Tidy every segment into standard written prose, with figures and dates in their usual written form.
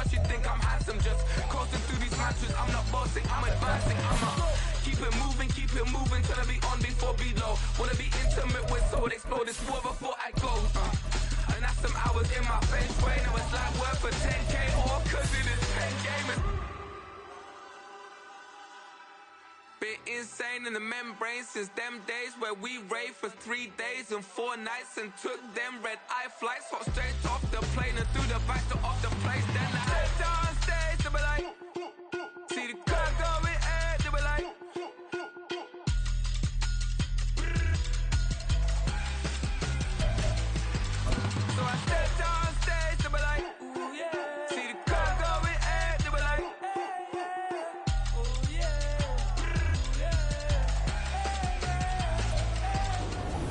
stars, you think I'm handsome. Just coasting through these matches, I'm not bossing, I'm advancing. Keep it moving, trying to be on before below. Wanna be intimate with soul, explore this war before I go. And that's some hours in my face way. Now it's like work for 10K, all cause it is pen gaming. Been insane in the membrane since them days where we raved for 3 days and 4 nights and took them red-eye flights. Hot straight off the plane and through the back door of the place. Then I stepped on stage, they were like, see the crowd going air, they were like, so I stepped on stage, they were like, ooh yeah. See the crowd going air, they were like, oh yeah.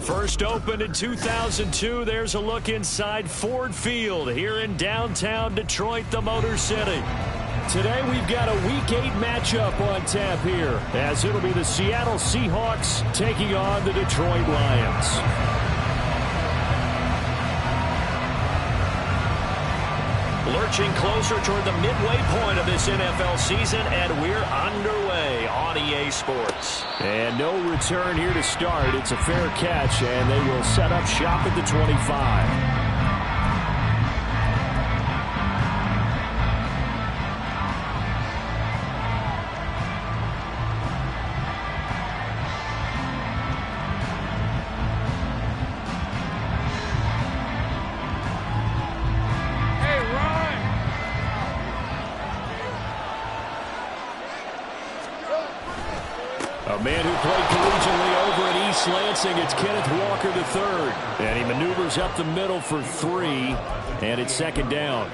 First opened in 2002, there's a look inside Ford Field here in downtown Detroit, the Motor City. Today we've got a Week 8 matchup on tap here, as it'll be the Seattle Seahawks taking on the Detroit Lions. Lurching closer toward the midway point of this NFL season, and we're underway on EA Sports. And no return here to start. It's a fair catch, and they will set up shop at the 25. A man who played collegiately over at East Lansing, it's Kenneth Walker III. And he maneuvers up the middle for 3, and it's second down.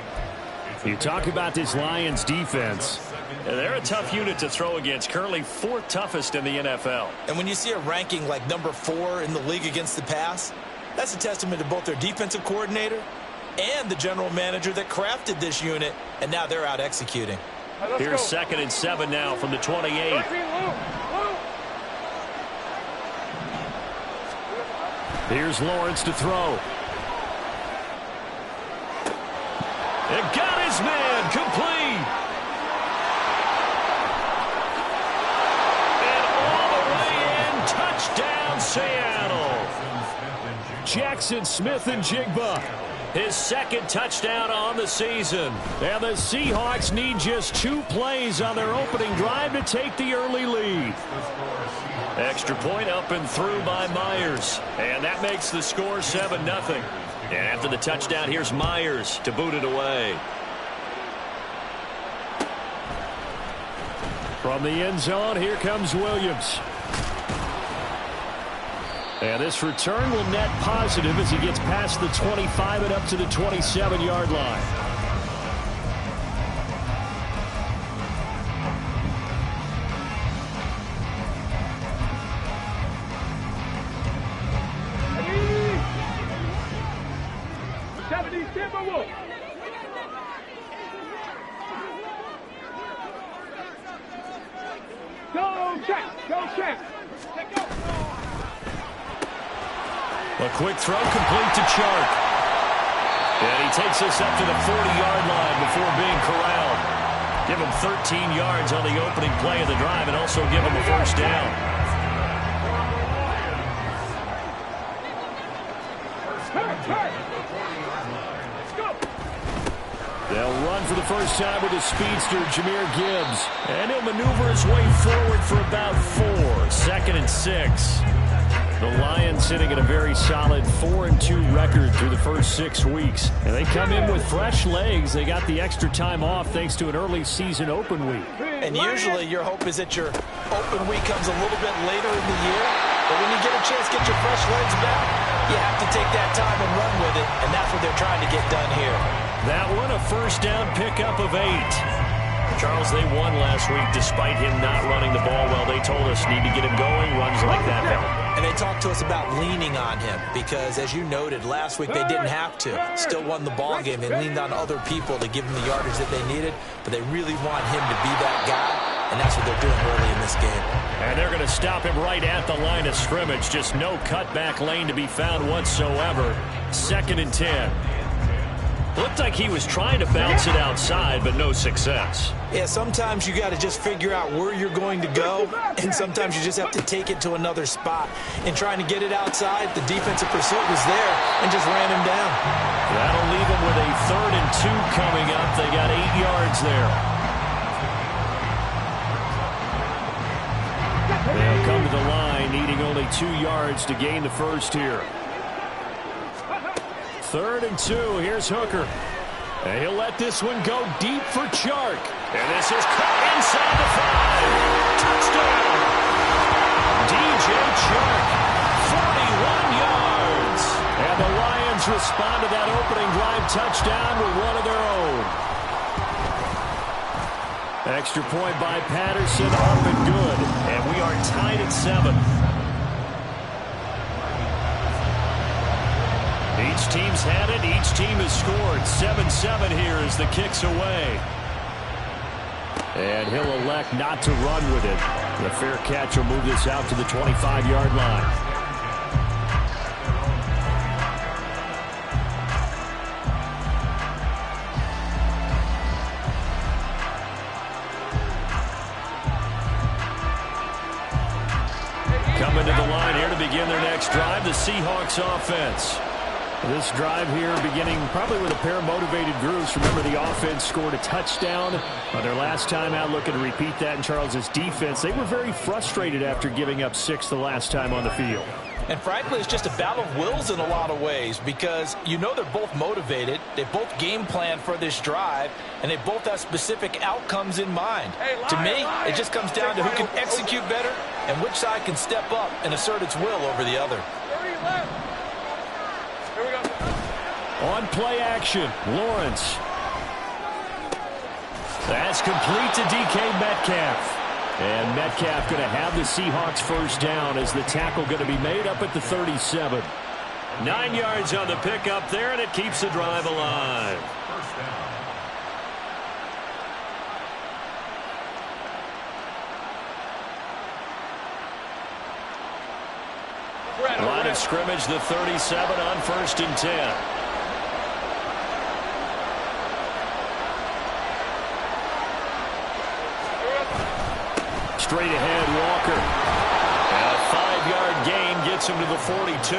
You talk about this Lions defense. They're a tough unit to throw against, currently 4th toughest in the NFL. And when you see a ranking like number 4 in the league against the pass, that's a testament to both their defensive coordinator and the general manager that crafted this unit, and now they're out executing. Here's 2nd and 7 now from the 28. Here's Lawrence to throw. It got his man complete. And all the way in, touchdown Seattle. Jackson Smith-Njigba, his 2nd touchdown on the season. And the Seahawks need just 2 plays on their opening drive to take the early lead. Extra point up and through by Myers. And that makes the score 7-0. And after the touchdown, here's Myers to boot it away. From the end zone, here comes Williams. And this return will net positive as he gets past the 25 and up to the 27-yard line. A quick throw complete to Chark. And he takes us up to the 40-yard line before being corralled. Give him 13 yards on the opening play of the drive and also give him a first down. They'll run for the first time with his speedster, Jahmyr Gibbs. And he'll maneuver his way forward for about 4. 2nd and 6. The Lions sitting at a very solid 4-2 record through the first 6 weeks. And they come in with fresh legs. They got the extra time off thanks to an early season open week. And usually your hope is that your open week comes a little bit later in the year. But when you get a chance to get your fresh legs back, you have to take that time and run with it. And that's what they're trying to get done here. That one, a first down pickup of 8. Charles, they won last week despite him not running the ball well. They told us need to get him going. Runs like that help. And they talked to us about leaning on him because, as you noted, last week they didn't have to. Still won the ball game. They leaned on other people to give them the yardage that they needed, but they really want him to be that guy, and that's what they're doing early in this game. And they're going to stop him right at the line of scrimmage. Just no cutback lane to be found whatsoever. 2nd and 10. Looked like he was trying to bounce it outside, but no success. Yeah, sometimes you got to just figure out where you're going to go, and sometimes you just have to take it to another spot. In trying to get it outside, the defensive pursuit was there and just ran him down. That'll leave him with a 3rd and 2 coming up. They got 8 yards there. They'll come to the line, needing only 2 yards to gain the first here. 3rd and 2. Here's Hooker. And he'll let this one go deep for Chark. And this is caught inside the 5. Touchdown! DJ Chark, 41 yards. And the Lions respond to that opening drive touchdown with one of their own. Extra point by Patterson, up and good. And we are tied at 7. Each team's had it. Each team has scored. 7-7 here as the kick's away. And he'll elect not to run with it. The fair catch will move this out to the 25-yard line. Coming to the line here to begin their next drive, the Seahawks offense. This drive here beginning probably with a pair of motivated groups. Remember, the offense scored a touchdown on their last time out, looking to repeat that in Charles' defense. They were very frustrated after giving up 6 the last time on the field. And frankly, it's just a battle of wills in a lot of ways because you know they're both motivated. They both game plan for this drive, and they both have specific outcomes in mind. To me, it just comes down to who can execute better and which side can step up and assert its will over the other. On play action, Lawrence. That's complete to DK Metcalf. And Metcalf going to have the Seahawks first down as the tackle going to be made up at the 37. 9 yards on the pickup there, and it keeps the drive alive. Line of scrimmage, the 37 on 1st and 10. Straight ahead, Walker. And a 5-yard gain gets him to the 42.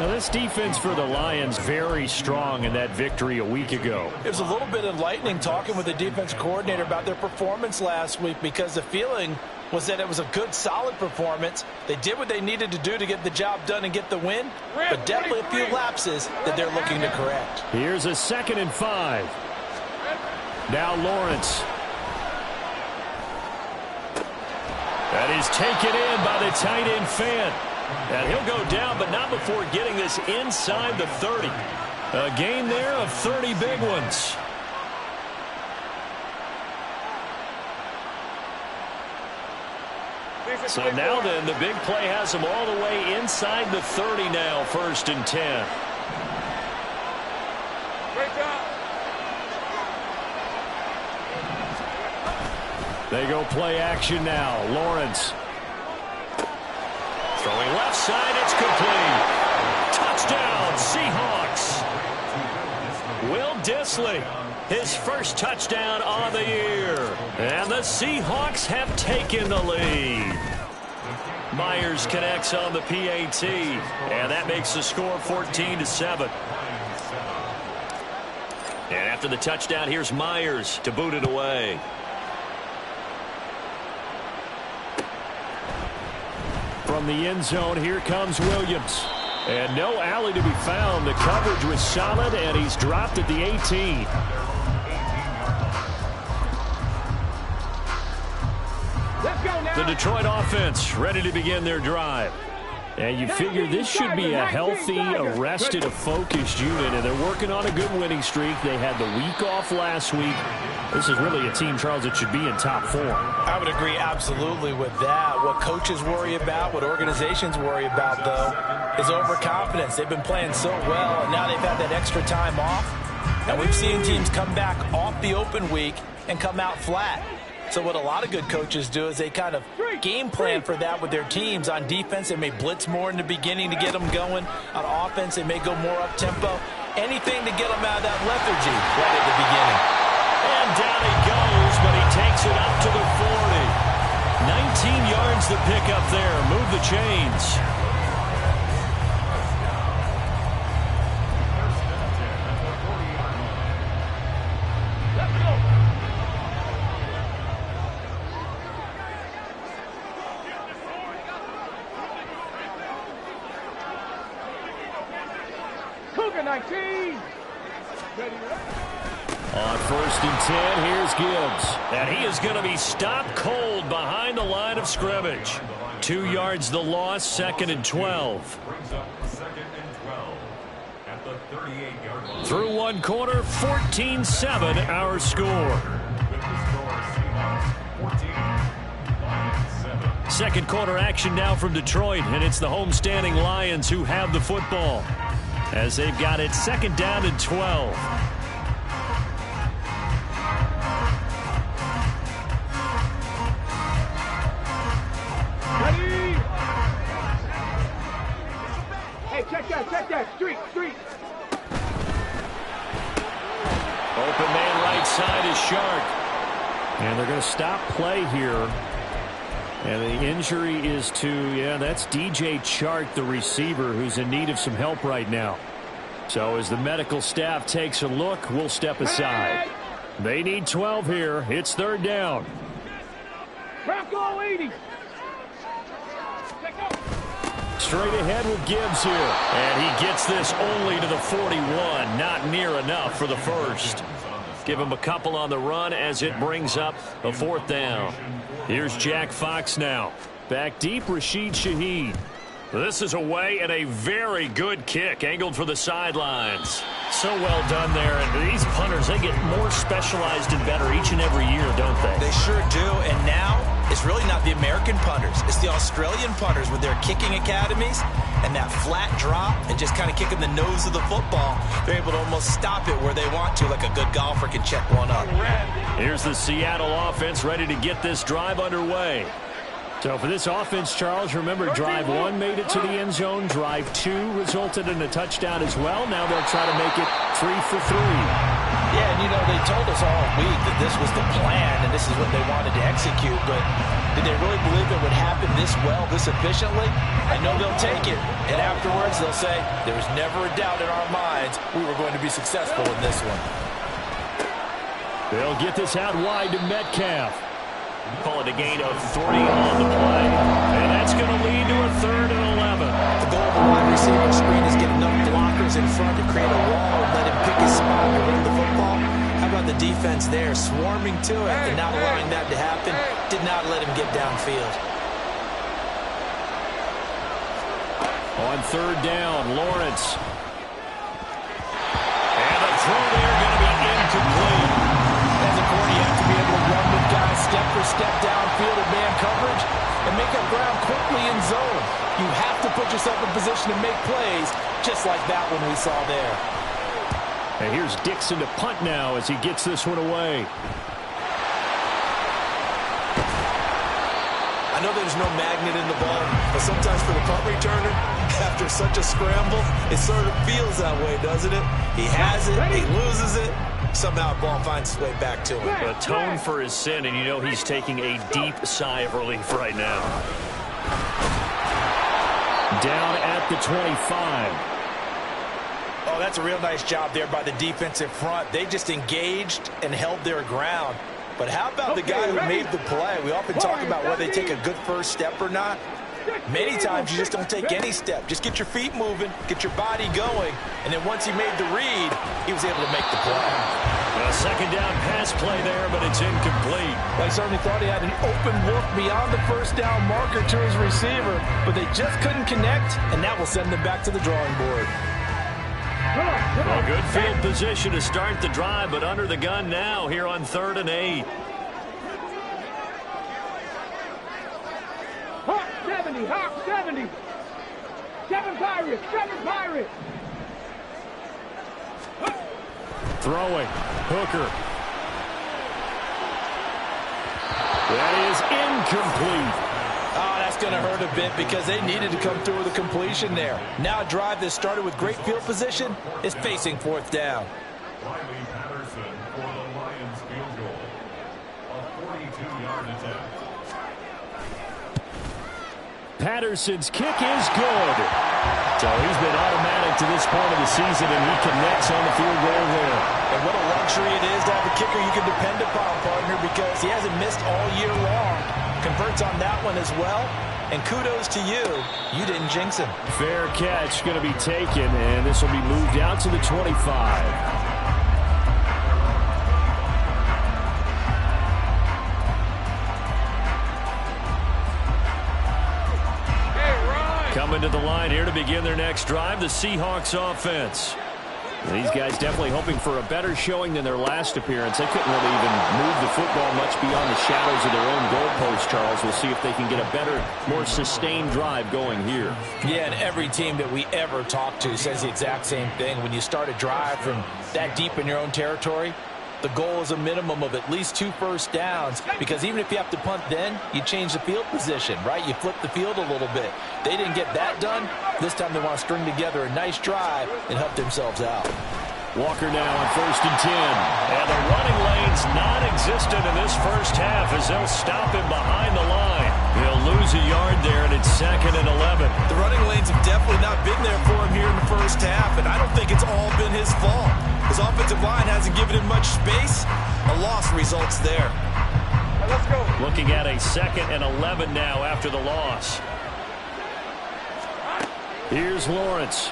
Now, this defense for the Lions very strong in that victory a week ago. It was a little bit enlightening talking with the defense coordinator about their performance last week because the feeling was that it was a good, solid performance. They did what they needed to do to get the job done and get the win, but definitely a few lapses that they're looking to correct. Here's a 2nd and 5. Now Lawrence. That is taken in by the tight end Fant. And he'll go down, but not before getting this inside the 30. A gain there of 30 big ones. So now then, the big play has him all the way inside the 30 now, 1st and 10. They go play action now. Lawrence. Throwing left side, it's complete. Touchdown, Seahawks. Will Dissly, his first touchdown on the year. And the Seahawks have taken the lead. Myers connects on the PAT, and that makes the score 14-7. And after the touchdown, here's Myers to boot it away. From the end zone, here comes Williams. And no alley to be found. The coverage was solid, and he's dropped at the 18. The Detroit offense ready to begin their drive. And you figure this should be a healthy, arrested, focused unit, and they're working on a good winning streak. They had the week off last week. This is really a team, Charles, that should be in top form. I would agree absolutely with that. What coaches worry about, what organizations worry about, though, is overconfidence. They've been playing so well, and now they've had that extra time off. And we've seen teams come back off the open week and come out flat. So what a lot of good coaches do is they kind of game plan for that with their teams. On defense, they may blitz more in the beginning to get them going. On offense, they may go more up-tempo. Anything to get him out of that lethargy right at the beginning. And down he goes, but he takes it up to the 40. 19 yards to pick up there. Move the chains. Cougar 19. On 1st and 10, here's Gibbs. And he is going to be stopped cold behind the line of scrimmage. 2 yards the loss, 2nd and 12. Through one quarter, 14-7 our score. Second quarter action now from Detroit, and it's the homestanding Lions who have the football as they've got it 2nd down and 12. Check that. Street. Open man right side is Shark. And they're going to stop play here. And the injury is to, that's DJ Chark, the receiver, who's in need of some help right now. So as the medical staff takes a look, we'll step aside. They need 12 here. It's 3rd down. Bronco 80. Straight ahead with Gibbs here. And he gets this only to the 41. Not near enough for the first. Give him a couple on the run as it brings up a 4th down. Here's Jack Fox now. Back deep, Rashid Shaheed. This is away and a very good kick angled for the sidelines. So well done there. And these punters, they get more specialized and better each and every year, don't they? They sure do. And now it's really not the American punters. It's the Australian punters with their kicking academies and that flat drop and just kind of kicking the nose of the football. They're able to almost stop it where they want to, like a good golfer can check one up. Here's the Seattle offense ready to get this drive underway. So for this offense, Charles, remember drive 1 made it to the end zone. Drive 2 resulted in a touchdown as well. Now they'll try to make it 3 for 3. Yeah, and they told us all week that this was the plan and this is what they wanted to execute. But did they really believe it would happen this well, this efficiently? I know they'll take it. And afterwards they'll say, there was never a doubt in our minds we were going to be successful in this one. They'll get this out wide to Metcalf. Call it a gain of 3 on the play. And that's going to lead to a 3rd and 11. The goal of the wide receiver screen is get enough blockers in front to create a wall and let him pick his spot to run the football. How about the defense there, swarming to it and not allowing that to happen? Did not let him get downfield. On 3rd down, Lawrence. And the throw there going to be incomplete. As a corner, you have to be able to run with guys step for step downfield in man coverage and make up ground quickly in zone. You have to put yourself in position to make plays, just like that one we saw there. And here's Dixon to punt now as he gets this one away. I know there's no magnet in the ball, but sometimes for the punt returner, after such a scramble, it sort of feels that way, doesn't it? He has it, he loses it. Somehow the ball finds its way back to him. Atone for his sin, and he's taking a deep sigh of relief right now. Down at the 25. Oh, that's a real nice job there by the defensive front. They just engaged and held their ground. But how about the guy who made the play? We often talk about whether they take a good first step or not. Many times you just don't take any step. Just get your feet moving, get your body going, and then once he made the read, he was able to make the play. A 2nd down pass play there, but it's incomplete. I certainly thought he had an open look beyond the 1st down marker to his receiver, but they just couldn't connect, and that will send them back to the drawing board. Well, good field position to start the drive, but under the gun now here on 3rd and 8. Hawk 70, Hawk 70. 7 Pirates, 7 Pirates. Throwing, Hooker. That is incomplete. Oh, that's going to hurt a bit because they needed to come through with a completion there. Now a drive that started with great field position is facing fourth down. Patterson for the Lions field goal. A 42-yard attempt. Patterson's kick is good. So he's been automatic to this point of the season, and he connects on the field goal there. And what a luxury it is to have a kicker you can depend upon, partner, because he hasn't missed all year long. Converts on that one as well. And kudos to you. You didn't jinx him. Fair catch going to be taken, and this will be moved out to the 25. Coming to the line here to begin their next drive, the Seahawks offense. These guys definitely hoping for a better showing than their last appearance. They couldn't really even move the football much beyond the shadows of their own goalpost, Charles. We'll see if they can get a better, more sustained drive going here. Yeah, and every team that we ever talk to says the exact same thing. When you start a drive from that deep in your own territory, the goal is a minimum of at least 2 first downs, because even if you have to punt then, you change the field position, right? You flip the field a little bit. They didn't get that done. This time they want to string together a nice drive and help themselves out. Walker now on 1st and 10. And the running lane's non-existent in this first half as they'll stop him behind the line. He'll lose a yard there, and it's 2nd and 11. The running lanes have definitely not been there for him here in the first half, and I don't think it's all been his fault. His offensive line hasn't given him much space. A loss results there. Let's go. Looking at a 2nd and 11 now after the loss. Here's Lawrence.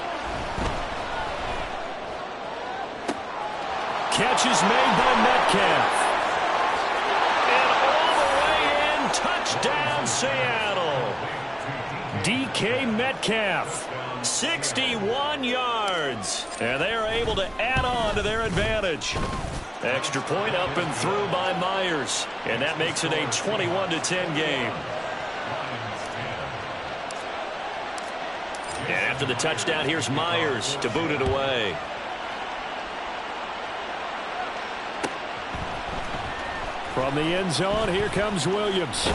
Catch is made by Metcalf. And all the way in, touchdown Seattle. DK Metcalf, 61 yards. And they are able to add on to their advantage. Extra point up and through by Myers. And that makes it a 21-10 game. And after the touchdown, here's Myers to boot it away. From the end zone, here comes Williams.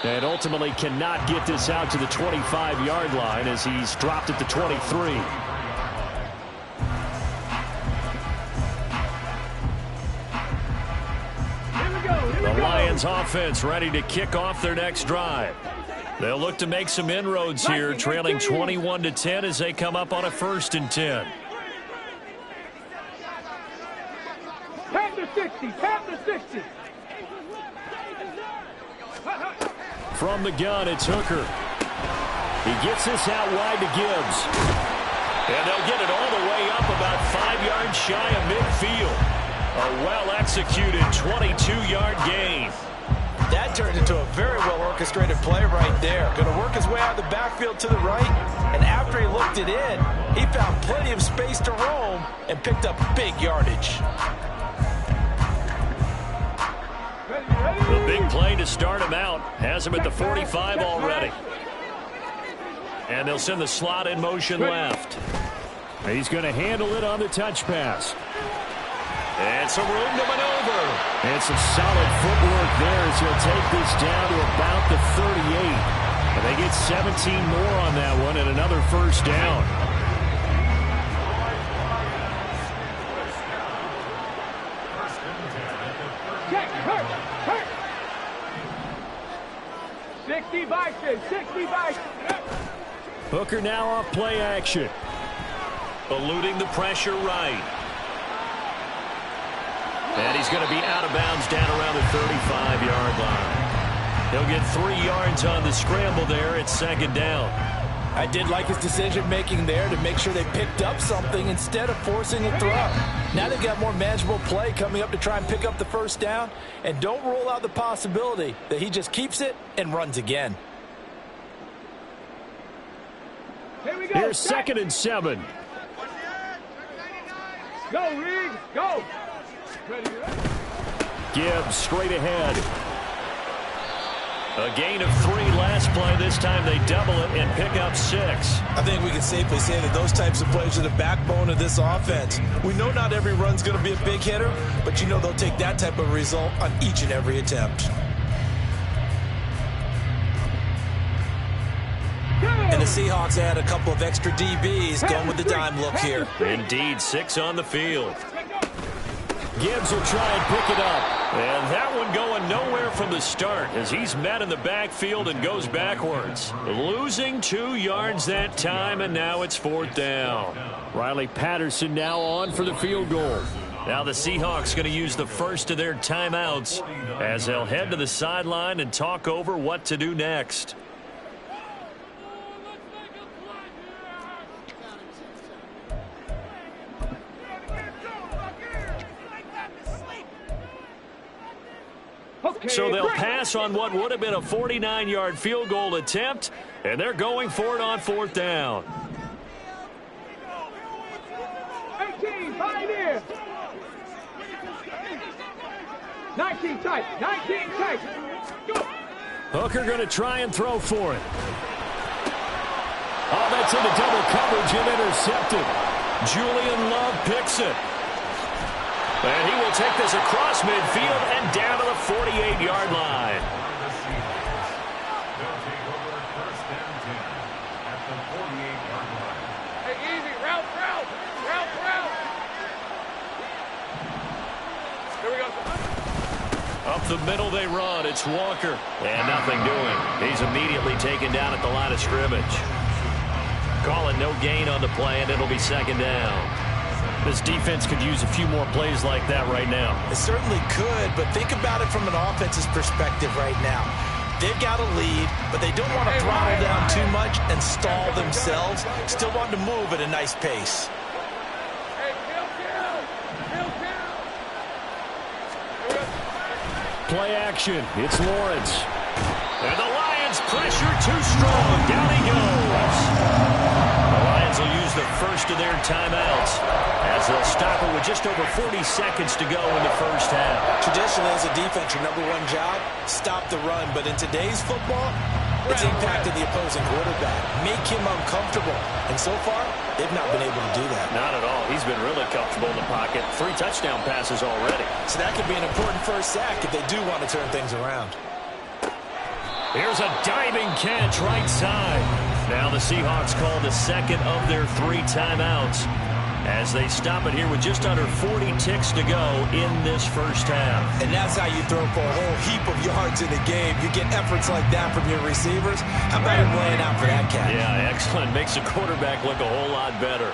And ultimately cannot get this out to the 25-yard line as he's dropped at the 23. The Lions offense ready to kick off their next drive. They'll look to make some inroads here, trailing 21-10 as they come up on a 1st and 10. Tap the 60, tap the 60. From the gun, it's Hooker. He gets this out wide to Gibbs. And they'll get it all the way up about 5 yards shy of midfield. A well-executed 22-yard gain. That turned into a very well-orchestrated play right there. Going to work his way out of the backfield to the right. And after he looked it in, he found plenty of space to roam and picked up big yardage. The big play to start him out has him at the 45 already. And they'll send the slot in motion left. He's going to handle it on the touch pass. And some room to maneuver. And some solid footwork there as he'll take this down to about the 38. And they get 17 more on that one and another first down. Check, hurt. 60 bikes, 60 bikes. Hooker now off play action. Eluding the pressure right. And he's going to be out of bounds down around the 35-yard line. He'll get 3 yards on the scramble there at 2nd down. I did like his decision-making there to make sure they picked up something instead of forcing a throw. Now they've got more manageable play coming up to try and pick up the first down. And don't rule out the possibility that he just keeps it and runs again. Here we go. Here's 2nd and 7. Go, Reed, go. Ready. Gibbs straight ahead. A gain of 3 last play. This time they double it and pick up 6. I think we can safely say that those types of plays are the backbone of this offense. We know not every run's going to be a big hitter, but you know they'll take that type of result on each and every attempt. the Seahawks add a couple of extra DBs, going with the dime look here. Indeed, 6 on the field. Gibbs will try and pick it up. And that one going nowhere from the start as he's met in the backfield and goes backwards. Losing 2 yards that time, and now it's 4th down. Riley Patterson now on for the field goal. Now the Seahawks going to use the first of their timeouts as they'll head to the sideline and talk over what to do next. So they'll pass on what would have been a 49-yard field goal attempt, and they're going for it on 4th down. 18, pioneer. 19 tight, 19 tight. Go. Hooker going to try and throw for it. Oh, that's into double coverage and intercepted. Julian Love picks it. And he will take this across midfield and down to the 48-yard line. Hey, easy, route. Here we go. Up the middle they run. It's Walker. And nothing doing. He's immediately taken down at the line of scrimmage. Calling no gain on the play, and it'll be 2nd down. This defense could use a few more plays like that right now. It certainly could, but think about it from an offense's perspective right now. They've got a lead, but they don't want to throttle down too much and stall themselves. Still want to move at a nice pace. Play action. It's Lawrence. And the Lions pressure too strong. Down he goes. The Lions will use the first of their timeouts as they'll stop it with just over 40 seconds to go in the first half. Traditionally, as a defense, your #1 job, stop the run. But in today's football, it's impacted the opposing quarterback. Make him uncomfortable. And so far, they've not been able to do that. Not at all. He's been really comfortable in the pocket. 3 touchdown passes already. So that could be an important first sack if they do want to turn things around. Here's a diving catch right side. Now the Seahawks call the second of their 3 timeouts as they stop it here with just under 40 ticks to go in this first half. And that's how you throw for a whole heap of yards in a game. You get efforts like that from your receivers. How about him laying out for that catch? Yeah, excellent. Makes the quarterback look a whole lot better.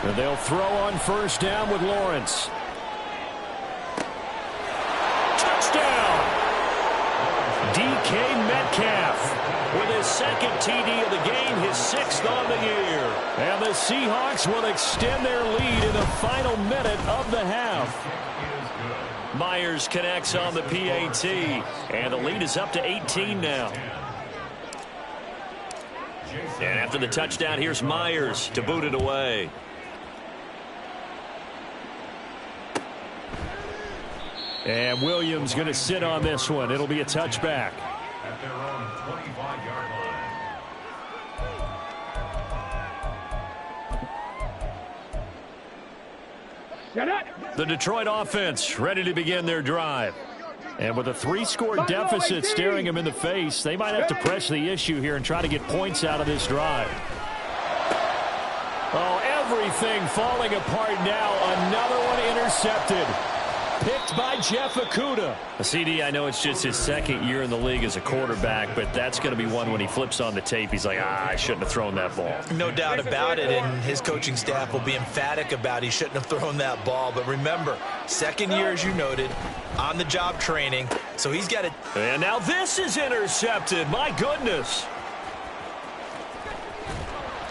And they'll throw on first down with Lawrence. Touchdown! DK Metcalf with his 2nd TD of the game, his 6th on the year. And the Seahawks will extend their lead in the final minute of the half. Myers connects on the PAT, and the lead is up to 18 now. And after the touchdown, here's Myers to boot it away. And Williams going to sit on this one. It'll be a touchback. At their own 25-yard line. The Detroit offense ready to begin their drive. And with a 3-score deficit staring them in the face, they might have to press the issue here and try to get points out of this drive. Oh, everything falling apart now. Another one intercepted. Picked by Jeff Okudah. CD, I know it's just his 2nd year in the league as a quarterback, but that's going to be one when he flips on the tape. He's like, I shouldn't have thrown that ball. No doubt about it, and his coaching staff will be emphatic about he shouldn't have thrown that ball. But remember, 2nd year, as you noted, on-the-job training, so he's got it. And now this is intercepted. My goodness.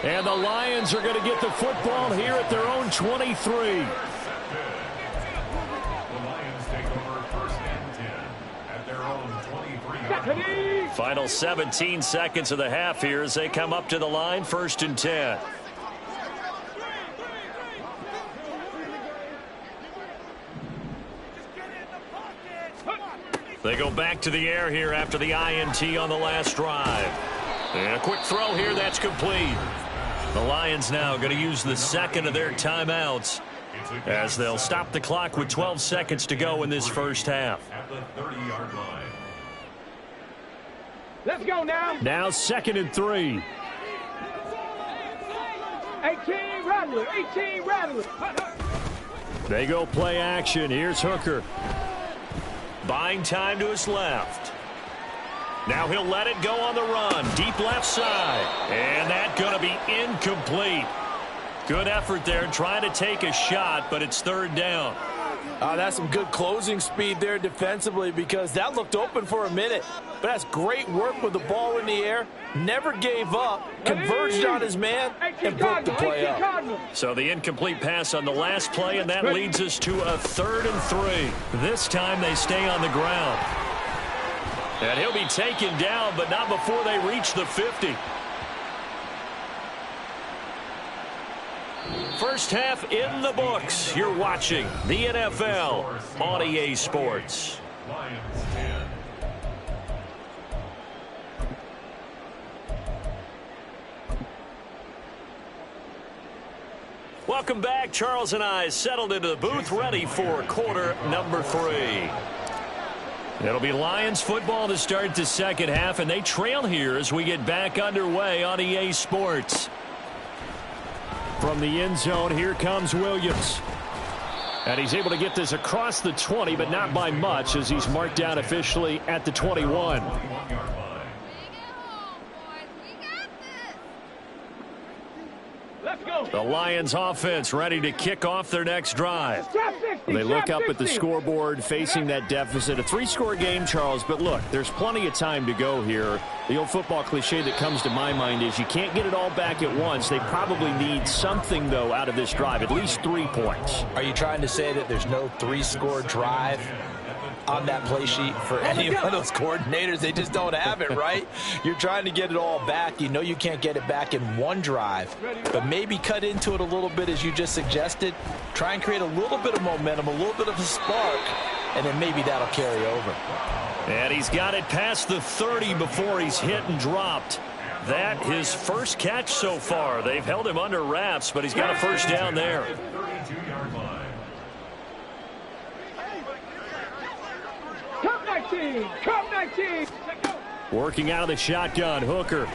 And the Lions are going to get the football here at their own 23. Final 17 seconds of the half here as they come up to the line, 1st and 10. They go back to the air here after the INT on the last drive. And a quick throw here, that's complete. The Lions now going to use the 2nd of their timeouts as they'll stop the clock with 12 seconds to go in this first half. At the 30-yard line. Let's go now. Now 2nd and 3. 18 Rattler. 18 Rattler. They go play action. Here's Hooker. Buying time to his left. Now he'll let it go on the run. Deep left side. And that's going to be incomplete. Good effort there trying to take a shot, but it's 3rd down. That's some good closing speed there defensively because that looked open for a minute. But that's great work with the ball in the air. Never gave up, converged on his man, and broke the play up. So the incomplete pass on the last play, and that leads us to a 3rd and 3. This time they stay on the ground. And he'll be taken down, but not before they reach the 50. First half in the books. You're watching the NFL on EA Sports. Lions 10. Welcome back. Charles and I settled into the booth ready for quarter number 3. It'll be Lions football to start the second half, and they trail here as we get back underway on EA Sports. From the end zone, here comes Williams. And he's able to get this across the 20, but not by much as he's marked down officially at the 21. The Lions offense ready to kick off their next drive. They look up at the scoreboard facing that deficit. A 3-score game, Charles, but look, there's plenty of time to go here. The old football cliche that comes to my mind is you can't get it all back at once. They probably need something, though, out of this drive, at least 3 points. Are you trying to say that there's no 3-score drive on that play sheet for any one of those coordinators? They just don't have it, right? You're trying to get it all back. You know you can't get it back in one drive, but maybe cut into it a little bit as you just suggested. Try and create a little bit of momentum, a little bit of a spark, and then maybe that'll carry over. And he's got it past the 30 before he's hit and dropped. That his first catch so far. They've held him under wraps, but he's got a first down there. 32-yard line. Come 19. Come 19. Working out of the shotgun, Hooker.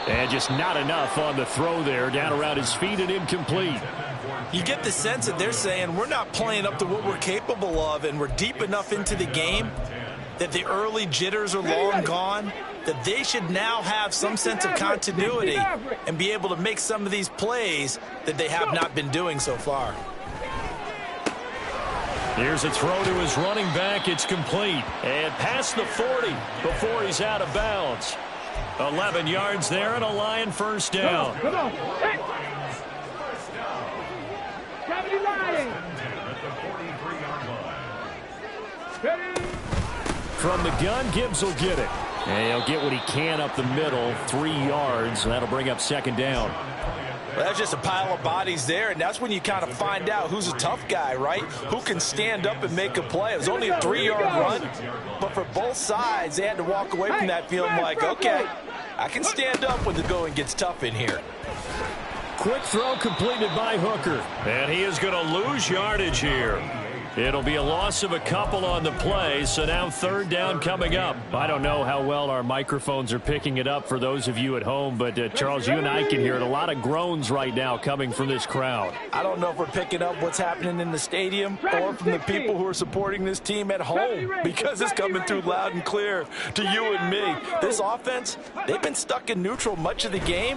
And just not enough on the throw there. Down around his feet and incomplete. You get the sense that they're saying we're not playing up to what we're capable of, and we're deep enough into the game that the early jitters are long gone, that they should now have some sense of continuity and be able to make some of these plays that they have not been doing so far. Here's a throw to his running back. It's complete. And past the 40 before he's out of bounds. 11 yards there and a Lion first down. Come on. Hey. 70 Lions. From the gun, Gibbs will get it. And he'll get what he can up the middle, 3 yards. And that'll bring up second down. Well, that's just a pile of bodies there, and that's when you kind of find out who's a tough guy, right? Who can stand up and make a play. It was only a 3-yard run, but for both sides, they had to walk away from that feeling like, okay, I can stand up when the going gets tough in here. Quick throw completed by Hooker. And he is going to lose yardage here. It'll be a loss of a couple on the play, so now third down coming up. I don't know how well our microphones are picking it up for those of you at home, but Charles, you and I can hear it. A lot of groans right now coming from this crowd. I don't know if we're picking up what's happening in the stadium or from the people who are supporting this team at home, because it's coming through loud and clear to you and me. This offense, they've been stuck in neutral much of the game,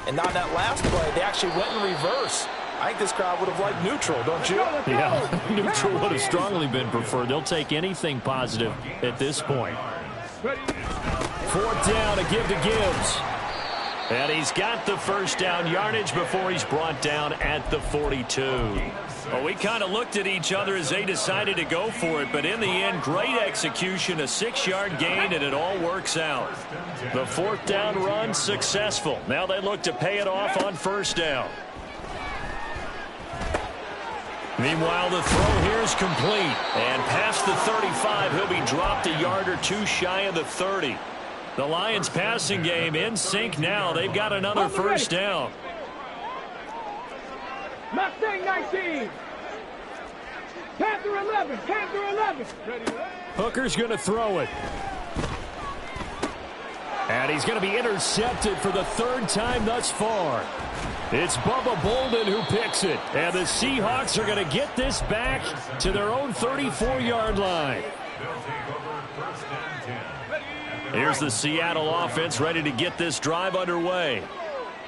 and on that last play, they actually went in reverse. I think this crowd would have liked neutral, don't you? Yeah, neutral would have strongly been preferred. They'll take anything positive at this point. Fourth down, a give to Gibbs. And he's got the first down yardage before he's brought down at the 42. Well, we kind of looked at each other as they decided to go for it, but in the end, great execution, a 6-yard gain, and it all works out. The fourth down run successful. Now they look to pay it off on first down. Meanwhile, the throw here is complete. And past the 35, he'll be dropped a yard or two shy of the 30. The Lions passing game in sync now. They've got another first down. Mustang 19. Panther 11. Panther 11. Hooker's going to throw it. And he's going to be intercepted for the third time thus far. It's Bubba Bolden who picks it. And the Seahawks are going to get this back to their own 34-yard line. Here's the Seattle offense ready to get this drive underway.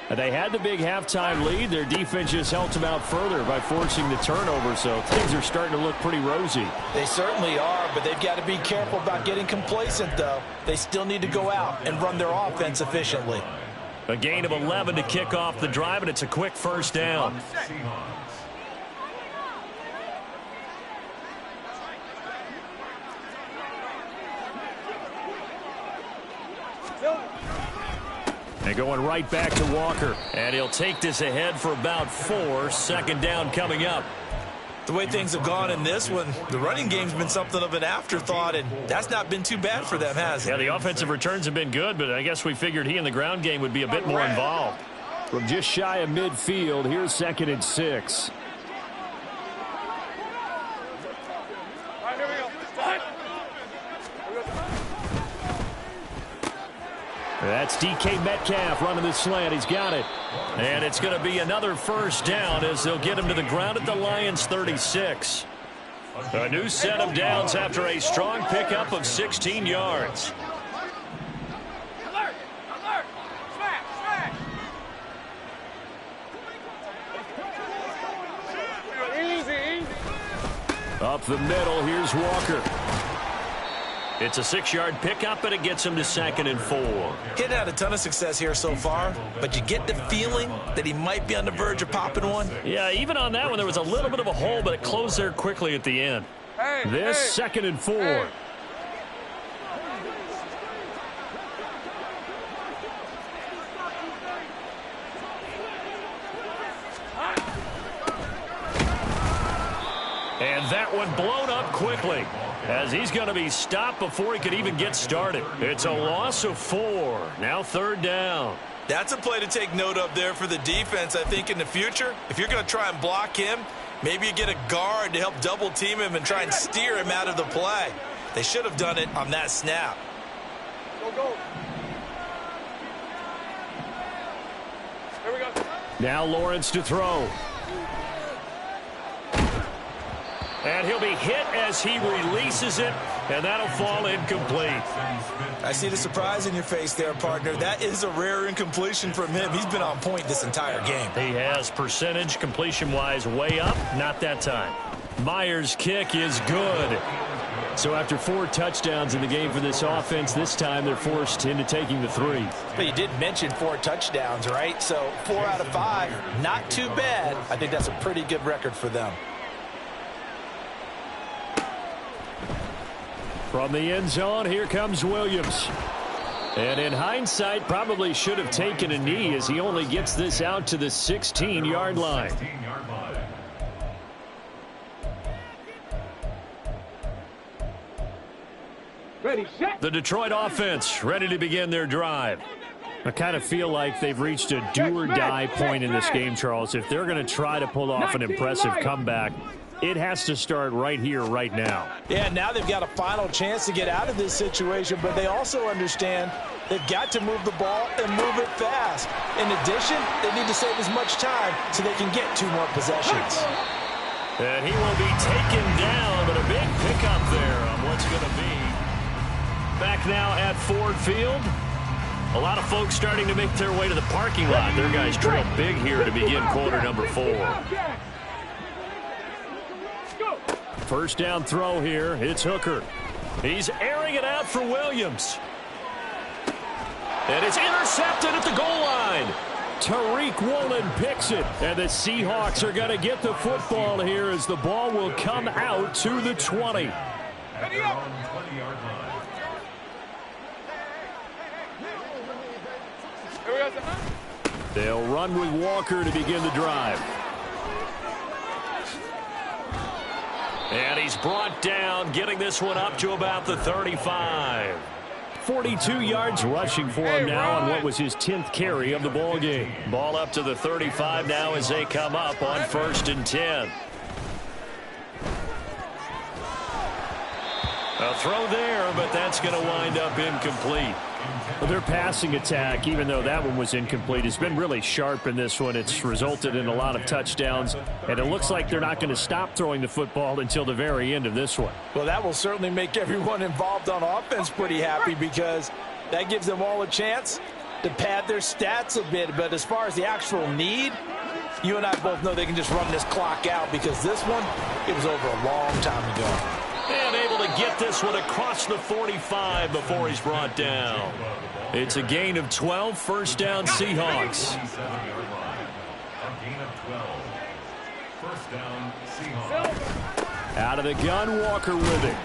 They had the big halftime lead. Their defense just helped them out further by forcing the turnover, so things are starting to look pretty rosy. They certainly are, but they've got to be careful about getting complacent, though. They still need to go out and run their offense efficiently. A gain of 11 to kick off the drive, and it's a quick first down. And going right back to Walker. And he'll take this ahead for about 4. Second down coming up. The way things have gone in this one, the running game's been something of an afterthought, and that's not been too bad for them, has it? Yeah, the offensive returns have been good, but I guess we figured he in the ground game would be a bit more involved. From just shy of midfield, here's 2nd and 6. That's DK Metcalf running the slant. He's got it. And it's going to be another first down as they'll get him to the ground at the Lions' 36. A new set of downs after a strong pickup of 16 yards. Alert! Alert! Smack! Smack! Easy! Up the middle, here's Walker. It's a 6-yard pickup, and it gets him to 2nd and 4. He hadn't had a ton of success here so far, but you get the feeling that he might be on the verge of popping one. Yeah, even on that one, there was a little bit of a hole, but it closed there quickly at the end. This 2nd and 4. Hey. And that one blown up quickly as he's going to be stopped before he could even get started. It's a loss of 4. Now 3rd down. That's a play to take note of there for the defense, I think, in the future. If you're going to try and block him, maybe you get a guard to help double team him and try and steer him out of the play. They should have done it on that snap. Go, go. Here we go. Now Lawrence to throw. And he'll be hit as he releases it, and that'll fall incomplete. I see the surprise in your face there, partner. That is a rare incompletion from him. He's been on point this entire game. He has percentage completion-wise way up, not that time. Myers' kick is good. So after 4 touchdowns in the game for this offense, this time they're forced into taking the 3. But you did mention 4 touchdowns, right? So 4 out of 5, not too bad. I think that's a pretty good record for them. From the end zone, here comes Williams. And in hindsight, probably should have taken a knee as he only gets this out to the 16-yard line. Ready, set. The Detroit offense ready to begin their drive. I kind of feel like they've reached a do-or-die point in this game, Charles. If they're going to try to pull off an impressive comeback, it has to start right here, right now. Yeah, now they've got a final chance to get out of this situation, but they also understand they've got to move the ball and move it fast. In addition, they need to save as much time so they can get 2 more possessions. And he will be taken down, but a big pickup there on what's going to be. Back now at Ford Field. A lot of folks starting to make their way to the parking lot. Their guys trail big here to begin quarter number 4. First down throw here. It's Hooker. He's airing it out for Williams. And it's intercepted at the goal line. Tariq Woolen picks it. And the Seahawks are going to get the football here as the ball will come out to the 20. They'll run with Walker to begin the drive. And he's brought down, getting this one up to about the 35. 42 yards rushing for him now on what was his 10th carry of the ball game. Ball up to the 35 now as they come up on 1st and 10. A throw there, but that's going to wind up incomplete. Well, their passing attack, even though that one was incomplete, has been really sharp in this one. It's resulted in a lot of touchdowns, and it looks like they're not going to stop throwing the football until the very end of this one. Well, that will certainly make everyone involved on offense pretty happy because that gives them all a chance to pad their stats a bit. But as far as the actual need, you and I both know they can just run this clock out because this one, it was over a long time ago. And able to get this one across the 45 before he's brought down. It's a gain of 12, first down Seahawks. A gain of 12. First down Seahawks. Out of the gun, Walker with it.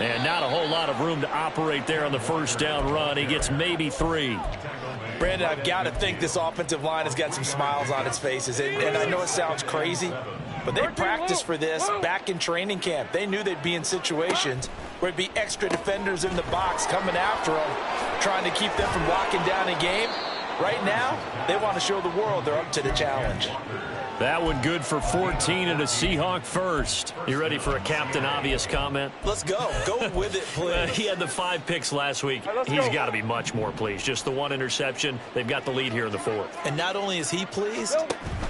And not a whole lot of room to operate there on the first down run. He gets maybe 3. Brandon, I've got to think this offensive line has got some smiles on its faces. And I know it sounds crazy, but they practiced for this back in training camp. They knew they'd be in situations where it'd be extra defenders in the box coming after them, trying to keep them from locking down a game. Right now, they want to show the world they're up to the challenge. That one good for 14 and a Seahawk first. You ready for a Captain Obvious comment? Let's go. Go with it, please. He had the 5 picks last week. He's got to be much more pleased. Just the 1 interception. They've got the lead here in the 4th. And not only is he pleased,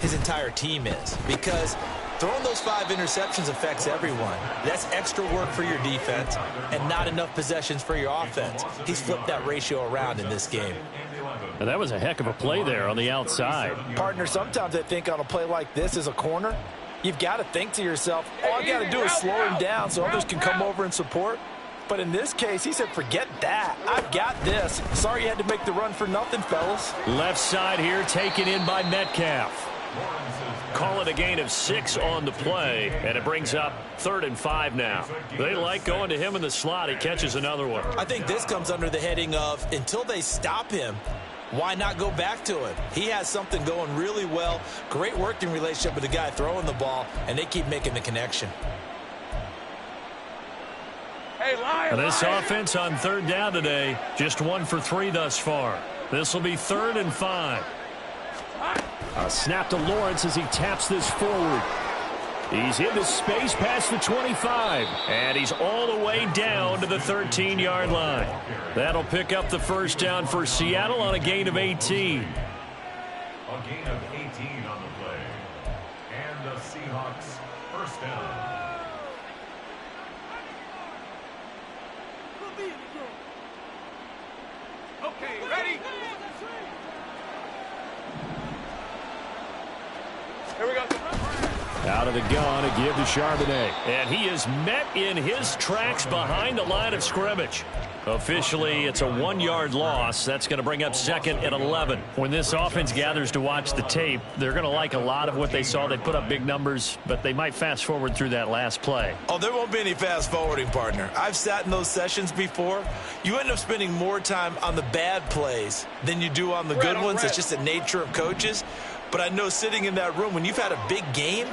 his entire team is. Because throwing those 5 interceptions affects everyone. That's extra work for your defense and not enough possessions for your offense. He's flipped that ratio around in this game. And that was a heck of a play there on the outside. Partner, sometimes I think on a play like this as a corner, you've got to think to yourself, all I got to do is slow him down so others can come over and support. But in this case, he said, forget that. I've got this. Sorry you had to make the run for nothing, fellas. Left side here taken in by Metcalf. Call it a gain of 6 on the play, and it brings up 3rd and 5 now. They like going to him in the slot. He catches another one. I think this comes under the heading of until they stop him, why not go back to him? He has something going really well. Great working relationship with the guy throwing the ball, and they keep making the connection. Hey, Lion, This offense on 3rd down today, just 1 for 3 thus far. This will be 3rd and 5. A snap to Lawrence as he taps this forward. He's into space past the 25, and he's all the way down to the 13-yard line. That'll pick up the first down for Seattle on a gain of 18. A gain of 18 on the play. And the Seahawks first down. Okay, ready? Here we go. Out of the gun, a give to Charbonnet. And he is met in his tracks behind the line of scrimmage. Officially, it's a 1-yard loss. That's going to bring up 2nd and 11. When this offense gathers to watch the tape, they're going to like a lot of what they saw. They put up big numbers, but they might fast forward through that last play. Oh, there won't be any fast forwarding, partner. I've sat in those sessions before. You end up spending more time on the bad plays than you do on the good ones. It's just the nature of coaches. But I know sitting in that room, when you've had a big game,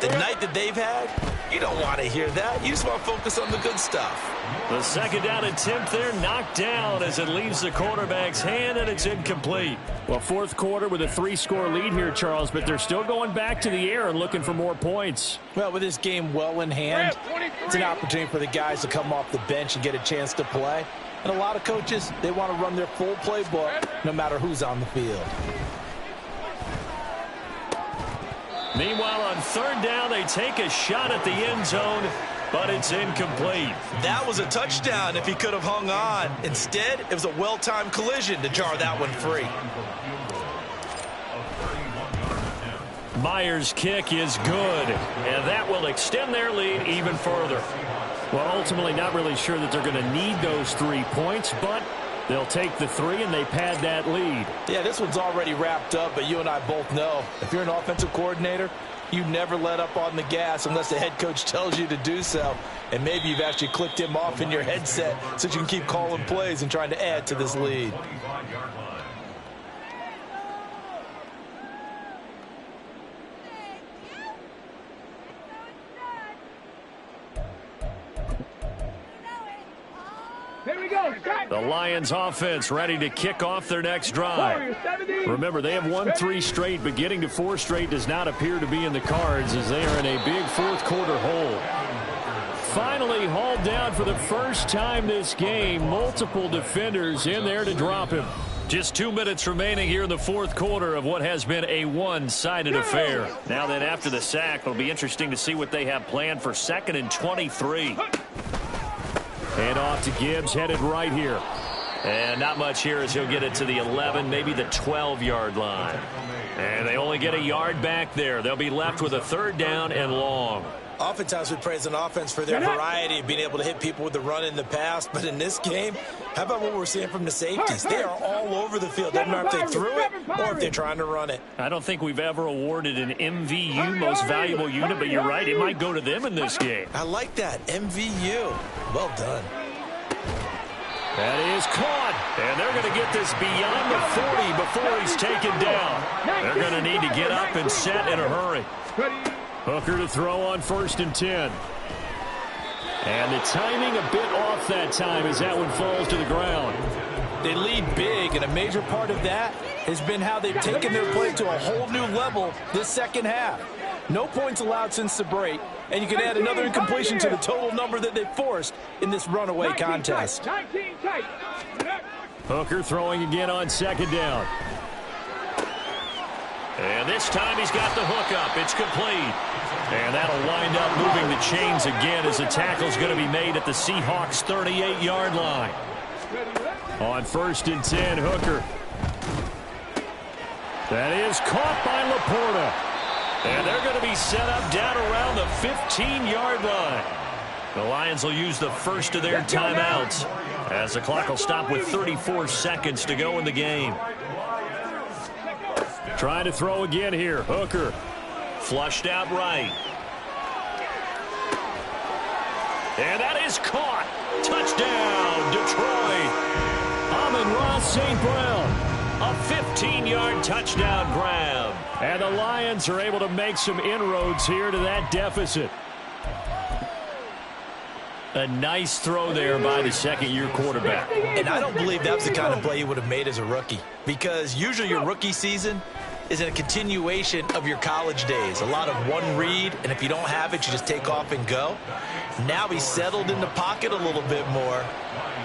the night that they've had, you don't want to hear that. You just want to focus on the good stuff. The 2nd down attempt there knocked down as it leaves the quarterback's hand, and it's incomplete. Well, 4th quarter with a 3-score lead here, Charles, but they're still going back to the air and looking for more points. Well, with this game well in hand, it's an opportunity for the guys to come off the bench and get a chance to play. And a lot of coaches, they want to run their full playbook no matter who's on the field. Meanwhile, on 3rd down, they take a shot at the end zone, but it's incomplete. That was a touchdown if he could have hung on. Instead, it was a well-timed collision to jar that one free. Myers' kick is good, and that will extend their lead even further. Well, ultimately, not really sure that they're going to need those 3 points, but they'll take the 3, and they pad that lead. Yeah, this one's already wrapped up, but you and I both know if you're an offensive coordinator, you never let up on the gas unless the head coach tells you to do so. And maybe you've actually clicked him off in your headset so you can keep calling plays and trying to add to this lead. Here we go. The Lions offense ready to kick off their next drive. Remember, they have won 3 straight, but getting to 4 straight does not appear to be in the cards as they are in a big 4th quarter hole. finally hauled down for the first time this game. Multiple defenders in there to drop him. Just 2 minutes remaining here in the fourth quarter of what has been a one-sided affair. Now then, after the sack, it'll be interesting to see what they have planned for 2nd and 23. And off to Gibbs, headed right here. And not much here as he'll get it to the 11, maybe the 12-yard line. And they only get a yard back there. They'll be left with a 3rd down and long. Oftentimes we praise an offense for their variety of being able to hit people with the run in the past. But in this game, how about what we're seeing from the safeties? They are all over the field. Doesn't matter if they threw it or if they're trying to run it. I don't think we've ever awarded an MVU, most valuable unit, but you're right. It might go to them in this game. I like that. MVU. Well done. That is caught. And they're going to get this beyond the 40 before he's taken down. They're going to need to get up and set in a hurry. Hooker to throw on 1st and 10. And the timing a bit off that time as that one falls to the ground. They lead big, and a major part of that has been how they've taken their play to a whole new level this second half. No points allowed since the break, and you can add another incompletion to the total number that they forced in this runaway contest. Hooker throwing again on 2nd down. And this time he's got the hook up. It's complete. And that'll wind up moving the chains again as the tackle's going to be made at the Seahawks' 38-yard line. On 1st and 10, Hooker. That is caught by Laporta. And they're going to be set up down around the 15-yard line. The Lions will use the first of their timeouts as the clock will stop with 34 seconds to go in the game. Trying to throw again here. Hooker. Flushed out right. And that is caught. Touchdown, Detroit. Amon-Ra St. Brown. A 15-yard touchdown grab. And the Lions are able to make some inroads here to that deficit. A nice throw there by the second-year quarterback. And I don't believe that was the kind of play he would have made as a rookie. Because usually your rookie season is a continuation of your college days. A lot of one read, and if you don't have it, you just take off and go. Now he's settled in the pocket a little bit more,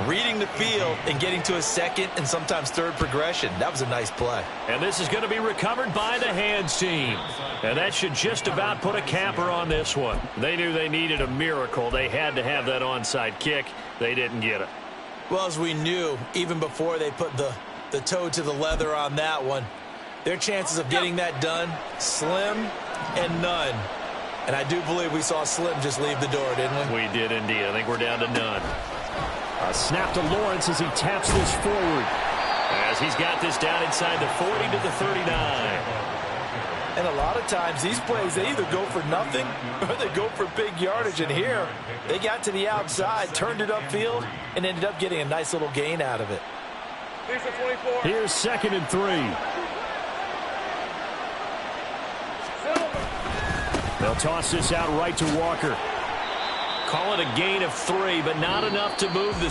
reading the field and getting to a 2nd and sometimes 3rd progression. That was a nice play. And this is going to be recovered by the hands team. And that should just about put a capper on this one. They knew they needed a miracle. They had to have that onside kick. They didn't get it. Well, as we knew, even before they put the toe to the leather on that one, their chances of getting that done, slim and none. And I do believe we saw Slim just leave the door, didn't we? We did indeed. I think we're down to none. A snap to Lawrence as he taps this forward. As he's got this down inside the 40 to the 39. And a lot of times these plays, they either go for nothing or they go for big yardage. And here, they got to the outside, turned it upfield, and ended up getting a nice little gain out of it. Here's 2nd and 3. They'll toss this out right to Walker. Call it a gain of 3, but not enough to move the